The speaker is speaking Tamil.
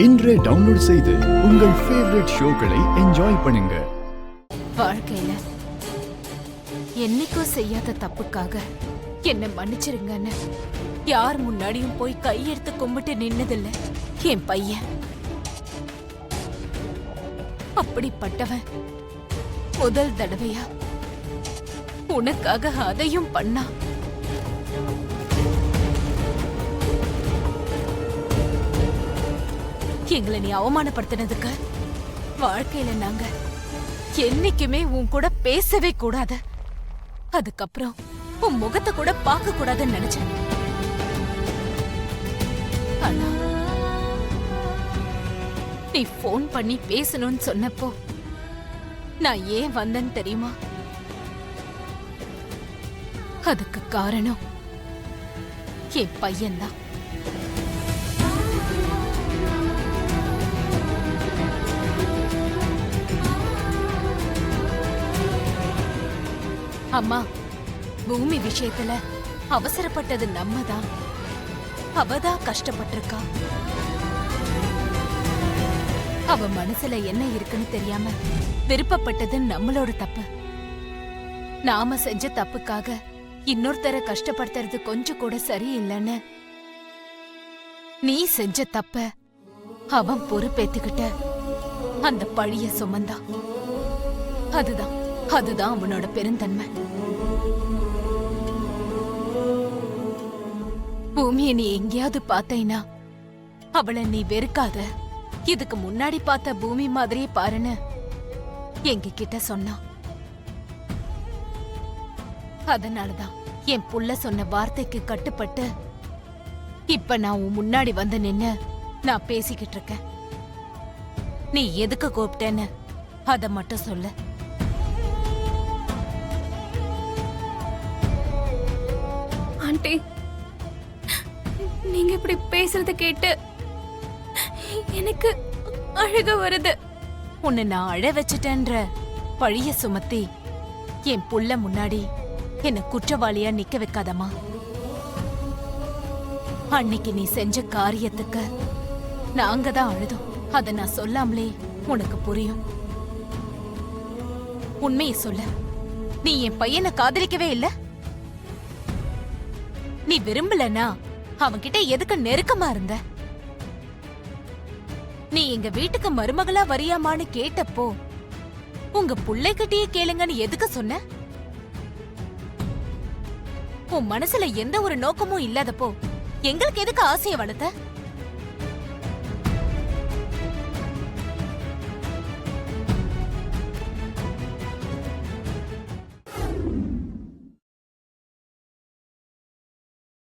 இன்றே டவுன்லோட் செய்து உங்கள் ஃபேவரட் ஷோக்களை என்ஜாய் பண்ணுங்க. வாழ்க்கையில என்னைக்கோ செய்யாத தப்புக்காக என்ன மன்னிச்சிருங்கன்னு யார் முன்னாடியும் போய் கையெடுத்து கும்பிட்டு நின்னதில்ல என் பையன். அப்படிப்பட்டவன் முதல் தடவையா உனக்காக அதையும் பண்ணா. எங்களை நீ அவமானப்படுத்தினதுக்கு வாழ்க்கையில நாங்க என்னைக்குமே உன் கூட பேசவே கூடாது. அதுக்கப்புறம் உன் முகத்தை கூட பார்க்க கூடாதுன்னு நினைச்சேன். ஆனா நீ போன் பண்ணி பேசணும்னு சொன்னப்போ நான் ஏன் வந்தேன்னு தெரியுமா? அதுக்கு காரணம் என் பையன்தான். அம்மா, பூமி விஷயத்துல அவசரப்பட்டது நம்மதான். அவதான் கஷ்டப்பட்டிருக்கா. அவ மனசுல என்ன இருக்குன்னு தெரியாம விருப்பப்பட்டது நம்மளோட தப்பு. நாம செஞ்ச தப்புக்காக இன்னொருத்தரை கஷ்டப்படுத்துறது கொஞ்சம் கூட சரியில்லைன்னு நீ செஞ்ச தப்ப அவன் பொறுப்பேத்துக்கிட்ட அந்த பழிய சுமந்தான். அதுதான் அவனோட பெருந்தன்மை. பூமியை நீ எங்கேயாவது பார்த்தேனா அவளை நீ வெறுக்காத. இதுக்கு முன்னாடி பார்த்த பூமி மாதிரியே பாருன்னு எங்க கிட்ட சொன்னான். அதனாலதான் என் புள்ள சொன்ன வார்த்தைக்கு கட்டுப்பட்டு இப்ப நான் உன் முன்னாடி வந்து நின்னு நான் பேசிக்கிட்டு இருக்கேன். நீ எதுக்கு கூப்பிட்டேன்னு அத மட்டும் சொல்லு. ஆண்டி, நீங்க இப்படி பேசுறத கேட்டு எனக்கு அழுக வருது. உன்னை நான் அழ வச்சுட்டேன்ற பழிய சுமத்தி என் புள்ள முன்னாடி என்ன குற்றவாளியா நிக்க வைக்காதம்மா. அன்னைக்கு நீ செஞ்ச காரியத்துக்கு நாங்க தான் அழுதோம். அத நான் சொல்லாமலே உனக்கு புரியும். உண்மையை சொல்ல, நீ என் பையனை காதலிக்கவே இல்ல. நீ விரும்பலனா அவன்கிட்ட எதுக்கு நெருக்கமா இருந்த? நீ எங்க வீட்டுக்கு மருமகளா வரியாமான்னு கேட்டப்போ உங்க புள்ளைகிட்டயே கேளுங்கன்னு எதுக்கு சொன்ன? உன் மனசுல எந்த ஒரு நோக்கமும் இல்லாதப்போ எங்களுக்கு எதுக்கு ஆசைய வளர்த்த?